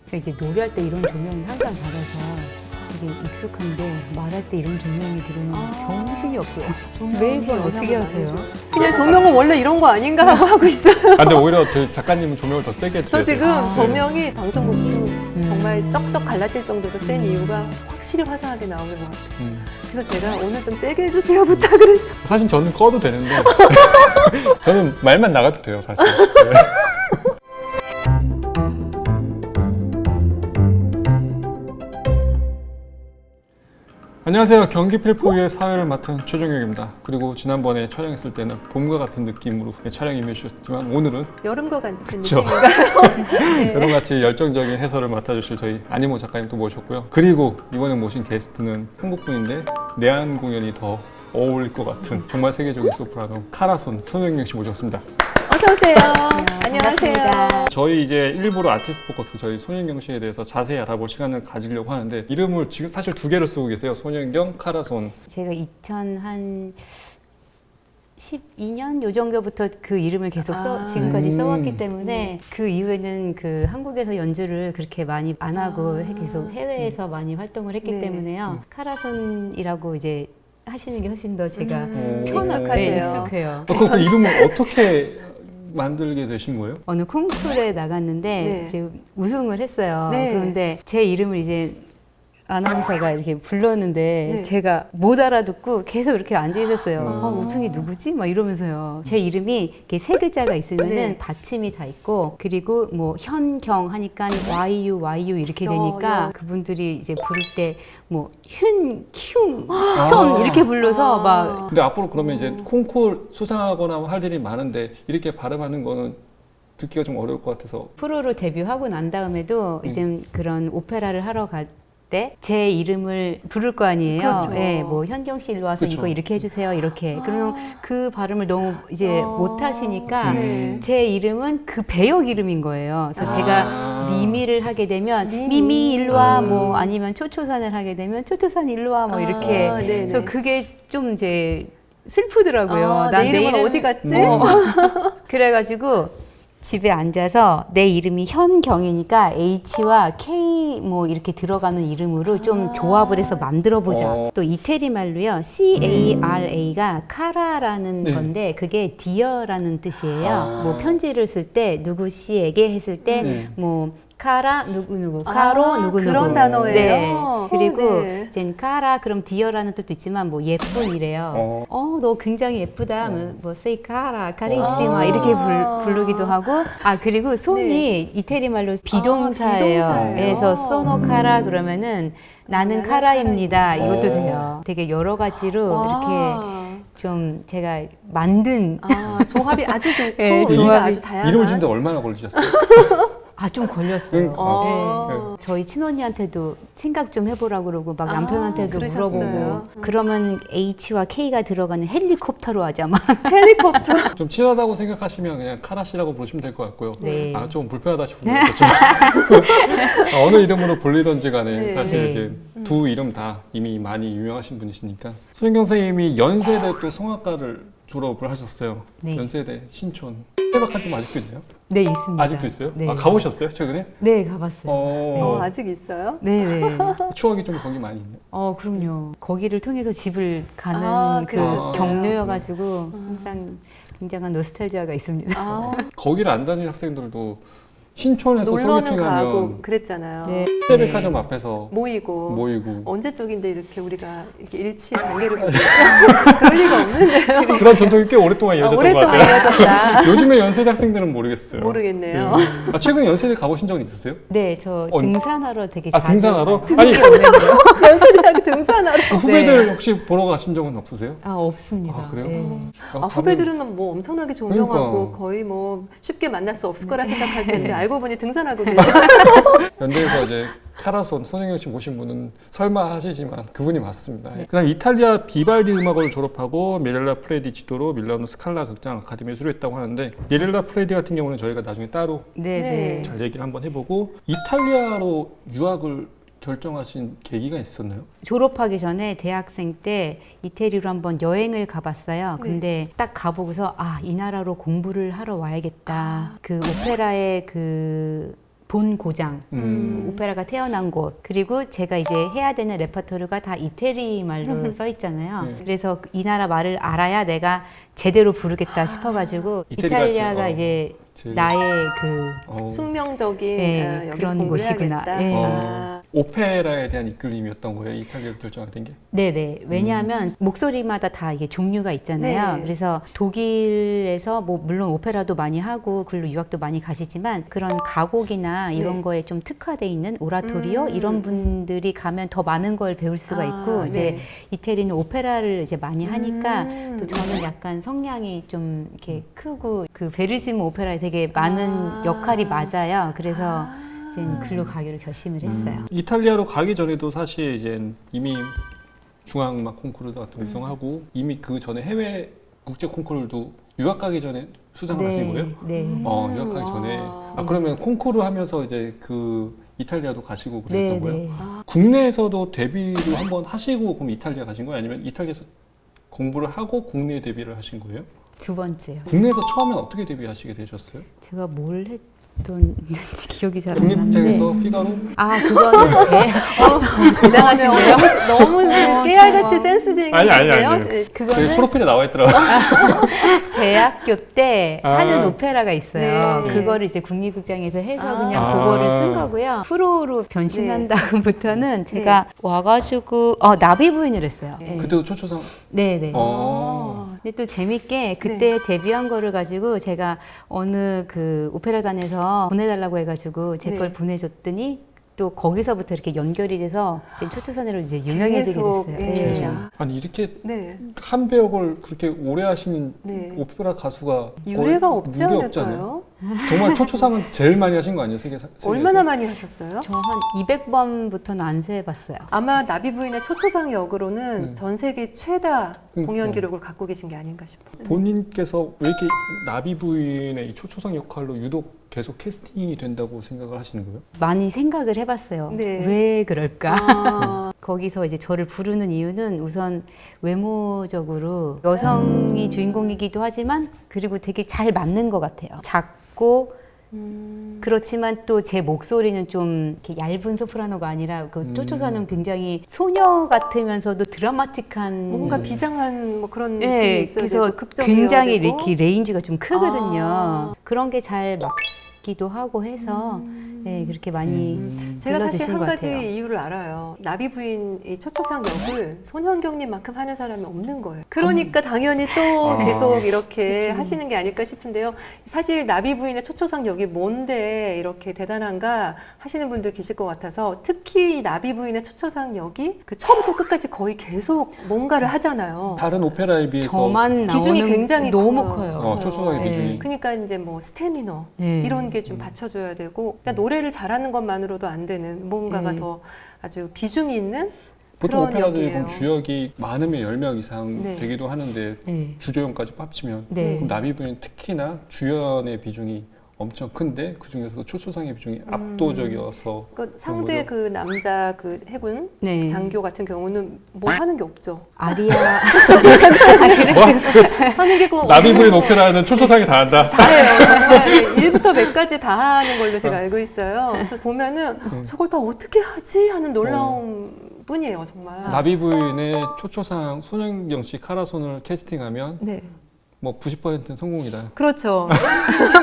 그러니까 이제 노래할 때 이런 조명을 항상 받아서 되게 익숙한데 말할 때 이런 조명이 들어오면 정신이 없어요. 왜 이걸 어떻게 하세요? 그냥 조명은 원래 이런 거 아닌가 하고 있어요. 아, 근데 오히려 저희 작가님은 조명을 더 세게 저 해주세요. 지금 조명이 방송국도 정말 쩍쩍 갈라질 정도로 센 이유가 확실히 화사하게 나오는 것 같아요. 그래서 제가 오늘 좀 세게 해주세요 부탁을 했어요. 사실 저는 꺼도 되는데 저는 말만 나가도 돼요, 사실. 네. 안녕하세요. 경기 필포유의 사회를 맡은 최종혁입니다. 그리고 지난번에 촬영했을 때는 봄과 같은 느낌으로 촬영 임해주셨지만 오늘은 여름과 같은 그쵸. 느낌인가요? 네. 여러분같이 열정적인 해설을 맡아주실 저희 안희모 작가님 또 모셨고요. 그리고 이번에 모신 게스트는 한국분인데 내한 공연이 더 어울릴 것 같은 정말 세계적인 소프라노 카라손 손영경 씨 모셨습니다. 어서 오세요. 안녕하세요. 반갑습니다. 저희 이제 일부러 아티스트 포커스 저희 손영경 씨에 대해서 자세히 알아볼 시간을 가지려고 하는데 이름을 지금 사실 두 개를 쓰고 계세요. 손영경, 카라손. 제가 12년 요 정도부터 그 이름을 계속 지금까지 써왔기 때문에 그 이후에는 그 한국에서 연주를 그렇게 많이 안 하고 계속 해외에서 많이 활동을 했기 네. 때문에요. 카라손이라고 이제 하시는 게 훨씬 더 제가 편하네요. 네, 익숙해요. 그 이름을 어떻게 만들게 되신 거예요? 어느 콩쿠르에 나갔는데 네. 지금 우승을 했어요. 네. 그런데 제 이름을 이제 아나운서가 이렇게 불렀는데 네. 제가 못 알아듣고 계속 이렇게 앉아 있었어요. 우승이 누구지? 막 이러면서요. 제 이름이 이렇게 세 글자가 있으면은 네. 받침이 다 있고 그리고 뭐 현경 하니까 YU 이렇게 되니까 그분들이 이제 부를 때 뭐 손 이렇게 불러서 막 근데 앞으로 그러면 이제 콩쿨 수상하거나 할 일이 많은데 이렇게 발음하는 거는 듣기가 좀 어려울 것 같아서 프로로 데뷔하고 난 다음에도 이제 그런 오페라를 하러 갈 때 제 이름을 부를 거 아니에요. 그렇죠. 네, 뭐 현경 씨 일로 와서 그렇죠. 이거 이렇게 해주세요. 이렇게. 그러면 그 발음을 너무 이제 못 하시니까 네. 제 이름은 그 배역 이름인 거예요. 그래서 제가 미미를 하게 되면 미미 일로 와, 뭐 아니면 초초산을 하게 되면 초초산 일로 와, 뭐 이렇게. 네네. 그래서 그게 좀 이제 슬프더라고요. 내 이름은 어디 갔지? 그래가지고 집에 앉아서 내 이름이 현경이니까 H와 K 뭐 이렇게 들어가는 이름으로 좀 조합을 해서 만들어 보자. 또 이태리 말로요. CARA가 카라라는 네. 건데 그게 디어라는 뜻이에요. 뭐 편지를 쓸 때 누구 씨에게 했을 때 뭐 카라 누구 카로 누구 그런 단어예요. 네. 그리고 네. 이제 카라 그럼 디어라는 뜻도 있지만 뭐 예쁜이래요. 너 굉장히 예쁘다. 뭐 세이 카라 카리시마 이렇게 부르기도 하고 그리고 손이 네. 이태리 말로 비동사예요. 비동사예요. 그래서 소노 카라 그러면은 나는 카라입니다. 이것도 돼요. 되게 여러 가지로 이렇게 좀 제가 만든 조합이 아주 좋고 네, 의미가 조합이- 아주 다양한. 이름을 짓는데 얼마나 걸리셨어요? 좀 걸렸어요. 그러니까. 네. 저희 친언니한테도 생각 좀 해보라고 그러고 막 남편한테도 그러셨어요. 물어보고 그러면 H와 K가 들어가는 헬리콥터로 하자 막. 헬리콥터. 좀 친하다고 생각하시면 그냥 카라 씨라고 부르시면 될 것 같고요. 네. 좀 불편하다 싶으면 좀 어느 이름으로 불리던지 간에 네. 사실 네. 이제 두 이름 다 이미 많이 유명하신 분이시니까. 손영경 선생님이 연세대 또 성악과를 졸업을 하셨어요. 네. 연세대 신촌. 해박한 좀 아직도 있나요? 네, 있습니다. 아직도 있어요? 네. 가보셨어요 최근에? 네, 가봤어요. 아직 있어요? 네, 네. 추억이 좀 거기 많이 있나요? 그럼요. 거기를 통해서 집을 가는 그 그러셨어요. 경로여가지고 항상 굉장한 노스탈지아가 있습니다. 거기를 안 다니는 학생들도 신촌에서 놀러는 소개팅 가고 하면 그랬잖아요. 네. 현대백화점 앞에서 모이고. 모이고 언제 쪽인데 이렇게 우리가 이렇게 일치 단계를 보니까 그럴 리가 없는데요. 그런 전통이 꽤 오랫동안 이어졌던 것 오랫동안 같아요. 이어졌다. 요즘에 연세대 학생들은 모르겠어요. 모르겠네요. 최근에 연세대 가보신 적은 있으세요? 네, 저 등산하러 되게 자주 등산하러? 가요. 아니, 연세대학 등산하러. 후배들 혹시 보러 가신 적은 없으세요? 없습니다. 그래요? 네. 후배들은 뭐 엄청나게 존경하고 그러니까. 거의 뭐 쉽게 만날 수 없을 거라 생각할 텐데 알고 보니 등산하고 계셔. 연대에서 이제 카라손 손영경 씨 모신 분은 설마 하시지만 그분이 맞습니다. 그다음 이탈리아 비발디 음악원을 졸업하고 미렐라 프레디 지도로 밀라노 스칼라 극장 아카데미에 수료했다고 하는데 미렐라 프레디 같은 경우는 저희가 나중에 따로 네, 네. 네. 잘 얘기를 한번 해보고 이탈리아로 유학을 결정하신 계기가 있었나요? 졸업하기 전에 대학생 때 이태리로 한번 여행을 가봤어요. 근데 딱 가보고서 이 나라로 공부를 하러 와야겠다. 그 오페라의 그 본 고장, 오페라가 태어난 곳, 그리고 제가 이제 해야 되는 레퍼토리가 다 이태리 말로 써 있잖아요. 네. 그래서 이 나라 말을 알아야 내가 제대로 부르겠다 싶어가지고 이태리가 이탈리아가 이제 제일- 나의 그 숙명적인 네, 여기서 그런 공부를 곳이구나. 해야겠다. 네. 아. 오페라에 대한 이끌림이었던 거예요. 이탈리아를 결정하게 된 게. 네네. 왜냐하면 목소리마다 다 이게 종류가 있잖아요. 네. 그래서 독일에서 뭐 물론 오페라도 많이 하고 글로 유학도 많이 가시지만 그런 가곡이나 이런 네. 거에 좀 특화돼 있는 오라토리오 이런 분들이 가면 더 많은 걸 배울 수가 있고 네. 이제 이태리는 오페라를 이제 많이 하니까 음. 또 저는 약간 성량이 좀 이렇게 크고 그 베르지모 오페라에 되게 많은 아. 역할이 맞아요. 그래서 이제 글로 가기로 결심을 했어요. 이탈리아로 가기 전에도 사실 이제 이미 중앙음악 콩쿠르 같은 거 우승하고 이미 그 전에 해외 국제 콩쿠르도 유학 가기 전에 수상을 하신 거예요? 네. 유학 가기 전에. 와. 그러면 콩쿠르 하면서 이제 그 이탈리아도 가시고 그랬던 네, 거예요? 네. 국내에서도 데뷔를 한번 하시고 그럼 이탈리아 가신 거예요? 아니면 이탈리아에서 공부를 하고 국내 데뷔를 하신 거예요? 두 번째요. 국내에서 처음엔 어떻게 데뷔하시게 되셨어요? 제가 뭘 했던지 기억이 잘 안 나는데. 국립극장에서 피가로? 아, 그거는 대단하시네요. 너무 깨알같이 저- 센스쟁이신데요. 아니. 네, 저희 그거는 프로필에 나와 있더라고요. 대학교 때 아. 하는 오페라가 있어요. 네. 그거를 이제 국립극장에서 해서 아. 그냥 아. 그거를 쓴 거고요. 프로로 변신한 다음부터는 제가 와가지고 나비 부인을 했어요. 네. 네. 그때도 초초상. 네네. 어. 근데 또 재밌게 그때 데뷔한 거를 가지고 제가 어느 그 오페라단에서 보내달라고 해가지고 제 걸 네. 보내줬더니 또 거기서부터 이렇게 연결이 돼서 지금 초초산으로 이제 유명해지게 계속, 됐어요. 예. 네. 아. 아니 이렇게 네. 한 배역을 그렇게 오래 하시는 네. 오페라 가수가 유례가 거의 없지 무리 없지 않아요? 않을까요? 정말 초초상은 제일 많이 하신 거 아니에요? 세계에서? 얼마나 많이 하셨어요? 저 한 200번부터는 안 세봤어요. 아마 나비 부인의 초초상 역으로는 네. 전 세계 최다 그러니까. 공연 기록을 갖고 계신 게 아닌가 싶어요. 본인께서 왜 이렇게 나비 부인의 이 초초상 역할로 유독 계속 캐스팅이 된다고 생각을 하시는 거예요? 많이 생각을 해봤어요. 네. 왜 그럴까? 아, 거기서 이제 저를 부르는 이유는 우선 외모적으로 여성이 주인공이기도 하지만 그리고 되게 잘 맞는 것 같아요. 작고 그렇지만 또 제 목소리는 좀 이렇게 얇은 소프라노가 아니라 그 초초사는 굉장히 소녀 같으면서도 드라마틱한 뭔가 비장한 뭐 그런 느낌이 네, 있어요. 그래서 굉장히 이렇게 레인지가 좀 크거든요. 아. 그런 게 잘 맞기도 하고 해서 네, 그렇게 많이 제가 사실 불러주신 한 것 가지 같아요. 이유를 알아요. 나비 부인 이 초초상 역을 손현경님만큼 하는 사람이 없는 거예요. 그러니까 당연히 또 아. 계속 이렇게 하시는 게 아닐까 싶은데요. 사실 나비 부인의 초초상 역이 뭔데 이렇게 대단한가 하시는 분들 계실 것 같아서 특히 이 나비 부인의 초초상 역이 그 처음부터 끝까지 거의 계속 뭔가를 하잖아요. 다른 오페라에 비해서 저만 비중이 나오는 굉장히 너무 커요. 커요. 초초상의 네. 비중이 그러니까 이제 뭐 스태미너 네. 이런 게 좀 받쳐줘야 되고 그냥 노래를 잘하는 것만으로도 안 되는 뭔가가 네. 더 아주 비중이 있는 보통 그런 오페라들이 역이에요. 그럼 주역이 많으면 10명 이상 네. 되기도 하는데 네. 주조연까지 합치면 네. 그럼 나비 부인 특히나 주연의 비중이 엄청 큰데 그 중에서도 초초상의 비중이 압도적이어서 그 상대 거죠? 그 남자 그 해군 네. 장교 같은 경우는 뭐 하는 게 없죠. 아리아 하는 게 그 나비 부인 오페라는 초초상이 다 한다. 다예요. 정말 1부터 몇 가지 다 하는 걸로 제가 알고 있어요. 그래서 보면은 저걸 다 어떻게 하지 하는 놀라움 뿐이에요, 정말. 나비 부인의 초초상 손현경 씨 카라손을 캐스팅하면 네. 뭐 90%는 성공이다. 그렇죠.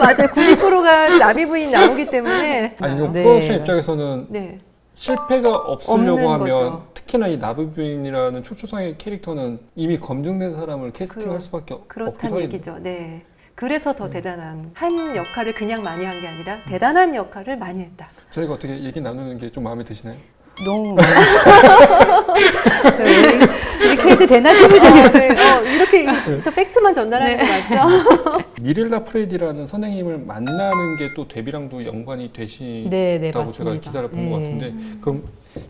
맞아요. 90%가 나비 부인 나오기 때문에. 아니 이거 네. 프로덕션 입장에서는 네. 실패가 없으려고 없는 하면 거죠. 특히나 이 나비 부인이라는 초초상의 캐릭터는 이미 검증된 사람을 캐스팅할 수밖에 없기도 그렇다는 하겠네요. 얘기죠. 네. 그래서 더 대단한 한 역할을 그냥 많이 한 게 아니라 대단한 역할을 많이 했다. 저희가 어떻게 얘기 나누는 게 좀 마음에 드시나요? 너무 네, 이렇게 해도 되나 싶을 정도로 네. 이렇게 해서 팩트만 전달하는 거 맞죠? 미렐라 프레디라는 선생님을 만나는 게 또 데뷔랑도 연관이 되시다고 네, 네, 제가 맞습니다. 기사를 본 것 네. 같은데 그럼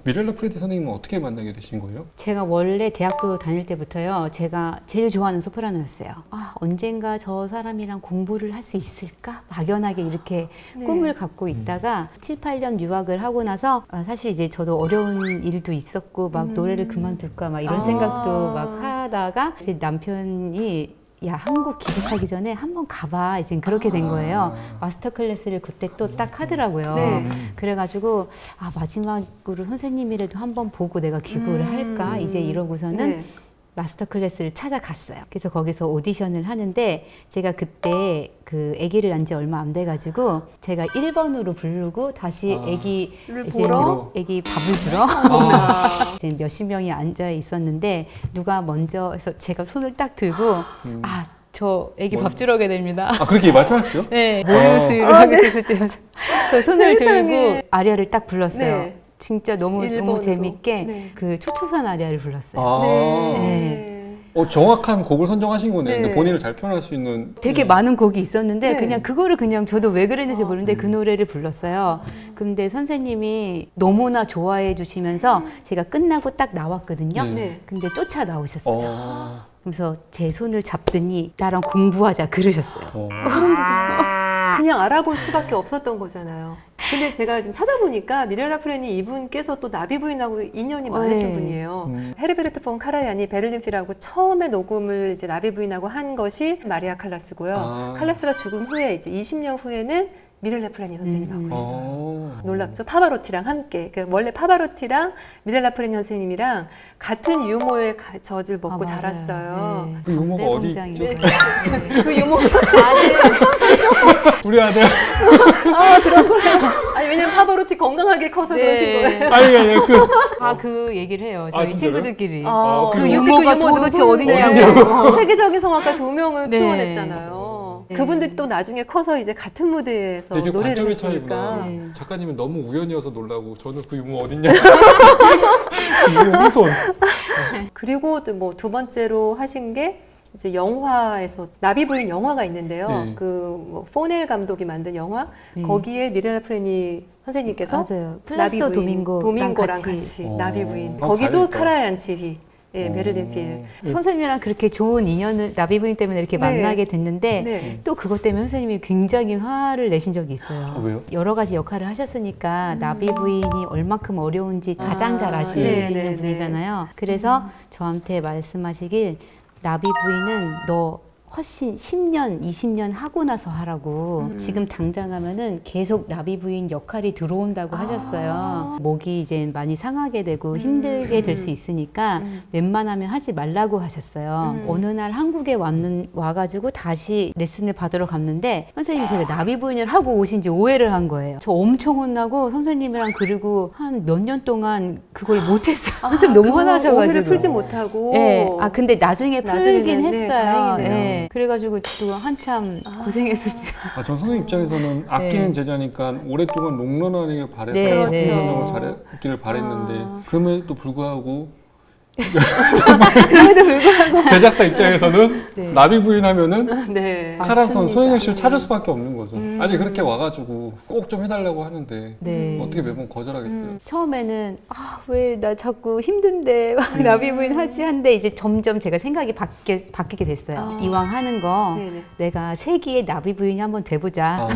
미렐라 프레디 선생님은 어떻게 만나게 되신 거예요? 제가 원래 대학교 다닐 때부터요, 제가 제일 좋아하는 소프라노였어요. 언젠가 저 사람이랑 공부를 할 수 있을까? 막연하게 이렇게 네. 꿈을 갖고 있다가 7, 8년 유학을 하고 나서 사실 이제 저도 어려운 일도 있었고 막 노래를 그만둘까 막 이런 아. 생각도 막 하다가 제 남편이 야, 한국 귀국하기 전에 한번 가봐. 이제 그렇게 된 거예요. 마스터 클래스를 그때 또 딱 하더라고요. 네. 그래가지고 마지막으로 선생님이라도 한번 보고 내가 귀국을 할까 이제 이러고서는 네. 마스터 클래스를 찾아갔어요. 그래서 거기서 오디션을 하는데 제가 그때 그 아기를 낳은 지 얼마 안 돼가지고 제가 1번으로 부르고 다시 아기를 보러? 아기 밥을 주러 이제 몇십 명이 앉아 있었는데 누가 먼저 해서 제가 손을 딱 들고 저 아기 밥 주러 오게 됩니다. 그렇게 말씀하셨어요? 네, 모유수유를 하게 돼서 그 손을 세상에. 들고 아리아를 딱 불렀어요. 네. 진짜 너무 일본어로. 재밌게 네. 그 초초산 아리아를 불렀어요. 네. 정확한 곡을 선정하신 거네요. 네. 근데 본인을 잘 표현할 수 있는 되게 많은 곡이 있었는데 네. 그냥 그거를 그냥 저도 왜 그랬는지 모르는데 그 노래를 불렀어요. 근데 선생님이 너무나 좋아해 주시면서 제가 끝나고 딱 나왔거든요. 네. 네. 근데 쫓아 나오셨어요. 그래서 제 손을 잡더니 나랑 공부하자 그러셨어요. 그냥 알아볼 수밖에 없었던 거잖아요. 근데 제가 좀 찾아보니까 미렐라 프레니 이분께서 또 나비 부인하고 인연이 많으신 네. 분이에요. 헤르베르트 폰 카라얀이 베를린 필하고 처음에 녹음을 이제 나비 부인하고 한 것이 마리아 칼라스고요. 칼라스가 죽은 후에 이제 20년 후에는 미렐라 프레니 선생님하고 있어요. 놀랍죠? 파바로티랑 함께. 원래 파바로티랑 미렐라 프레니 선생님이랑 같은 유모의 젖을 먹고 맞아요. 자랐어요. 네. 그 유모가 어디 있죠? 성장인 그 유모 우리 아들. 그런 거예요. 아니 왜냐면 파바로티 건강하게 커서 네. 그러신 거예요. 아니 그 얘기를 해요. 저희 진짜요? 친구들끼리. 그 그 유모 유모가 유모 도대체 누구? 어디냐고. 세계적인 성악가 2명을 네. 키워냈잖아요. 네. 그분들 또 나중에 커서 이제 같은 무대에서 되게 노래를 관점의 했으니까. 차이구나. 네. 작가님은 너무 우연이어서 놀라고 저는 그 유모 어딨냐. 유모 후손. 그리고 또 뭐 두 번째로 하신 게 이제 영화에서 나비 부인 영화가 있는데요. 네. 그뭐 포넬 감독이 만든 영화 거기에 미렐라 프레니 선생님께서 맞아요. 플라시도 도밍고랑 같이 나비 부인. 아, 거기도 다르겠다. 카라얀 지휘. 예, 베를린 필. 선생님이랑 그렇게 좋은 인연을 나비 부인 때문에 이렇게 네. 만나게 됐는데 네. 또 그것 때문에 선생님이 굉장히 화를 내신 적이 있어요. 왜요? 여러 가지 역할을 하셨으니까 나비 부인이 얼마큼 어려운지 가장 잘 네, 아시는 네, 네. 분이잖아요. 그래서 저한테 말씀하시길 나비 부인은 너 훨씬 10년, 20년 하고 나서 하라고 지금 당장 하면은 계속 나비 부인 역할이 들어온다고 하셨어요. 목이 이제 많이 상하게 되고 힘들게 될 수 있으니까 웬만하면 하지 말라고 하셨어요. 어느 날 한국에 와가지고 다시 레슨을 받으러 갔는데 선생님이 제가 나비 부인을 하고 오신지 오해를 한 거예요. 저 엄청 혼나고 선생님이랑 그리고 한 몇 년 동안 그걸 못했어요. 선생님 너무 화나셔가지고. 오해를 풀지 못하고. 네. 근데 나중에 나중에는, 풀긴 네, 했어요. 다행이네요. 네. 그래가지고 또 한참 고생했었죠. 전 선생님 입장에서는 아끼는 제자니까 오랫동안 롱런하기를 바래서 네, 작품 네. 선정을 잘했기를 바랬는데 그럼에도 불구하고 제작사 입장에서는 네. 나비 부인 하면은 네. 카라손 맞습니다. 소영일 씨를 찾을 수밖에 없는 거죠. 아니 그렇게 와가지고 꼭 좀 해달라고 하는데 네. 어떻게 매번 거절하겠어요. 처음에는 왜 나 자꾸 힘든데 나비 부인 하지 한데 이제 점점 제가 생각이 바뀌게 됐어요. 이왕 하는 거 네네. 내가 세기의 나비 부인이 한번 돼보자.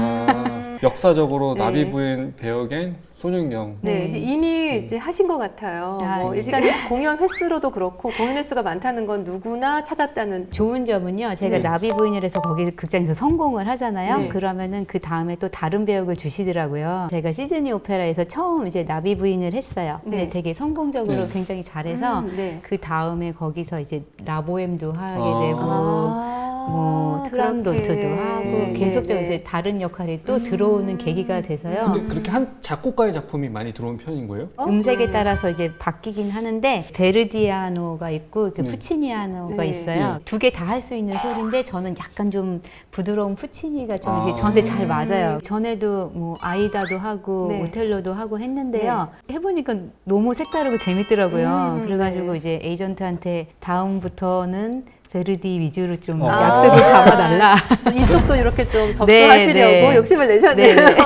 역사적으로 네. 나비 부인 배역엔 손윤경. 네, 네. 근데 이미 이제 하신 것 같아요. 뭐 네. 일단 공연 횟수로도 그렇고 공연 횟수가 많다는 건 누구나 찾았다는. 좋은 점은요, 제가 네. 나비 부인을 해서 거기 극장에서 성공을 하잖아요. 네. 그러면은 그 다음에 또 다른 배역을 주시더라고요. 제가 시드니 오페라에서 처음 이제 나비 부인을 했어요. 근데 네. 되게 성공적으로 네. 굉장히 잘해서 네. 그 다음에 거기서 이제 라보엠도 하게 아. 되고 뭐 투란도트도 그렇게. 하고 네, 계속적으로 네. 이제 다른 역할이 또 들어오는 계기가 돼서요. 근데 그렇게 한 작곡가의 작품이 많이 들어온 편인 거예요? 음색에 따라서 이제 바뀌긴 하는데 베르디아노가 있고 그 네. 푸치니아노가 네. 있어요. 두 개 다 할 수 있는 소리인데 저는 약간 좀 부드러운 푸치니가 좀 이제 아. 저한테 잘 맞아요. 전에도 뭐 아이다도 하고 네. 오텔로도 하고 했는데요. 해보니까 너무 색다르고 재밌더라고요. 그래가지고 네. 이제 에이전트한테 다음부터는 베르디 위주로 좀 아. 약속을 잡아달라. 이쪽도 이렇게 좀 네, 접수하시려고 네. 욕심을 내셨네요. 네.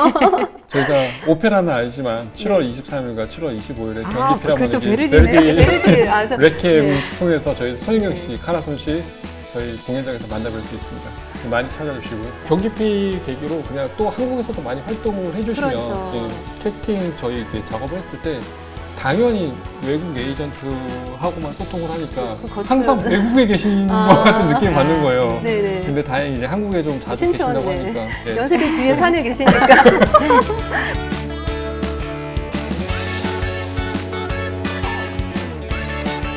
저희가 오페라는 알지만 7월 23일과 7월 25일에 아, 경기 그것도 피라모닉 베르디네. 베르디, 아, 그래서- 레퀴엠 네. 통해서 저희 손인경 씨, 카라손 씨 저희 공연장에서 만나뵐 수 있습니다. 많이 찾아주시고요. 경기피 계기로 그냥 또 한국에서도 많이 활동을 해주시면 그렇죠. 예, 캐스팅 저희 이렇게 작업을 했을 때 당연히 외국 에이전트하고만 소통을 하니까 거쳐요. 항상 외국에 계신 것 같은 느낌을 받는 거예요. 네네. 근데 다행히 이제 한국에 좀 자주 신촌, 계신다고 네. 하니까. 네. 연세대 뒤에 산에 계시니까.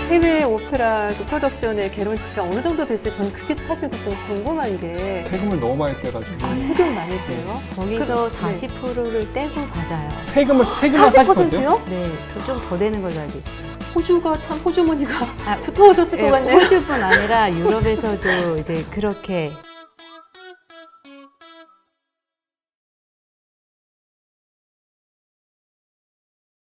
해외 오페라 그 프로덕션의 개런티가 어느 정도 될지 저는 그게 사실 좀 궁금한 게. 세금을 너무 많이 떼가지고. 아, 세금 많이 떼요? 거기서 네. 40%를 떼고 받아요. 세금만 40%요? 네, 좀 더 되는 걸로 알고 있어요. 호주가 참 호주머니가 아, 두터워졌을 것 같네요. 호주뿐 아니라 유럽에서도 이제 그렇게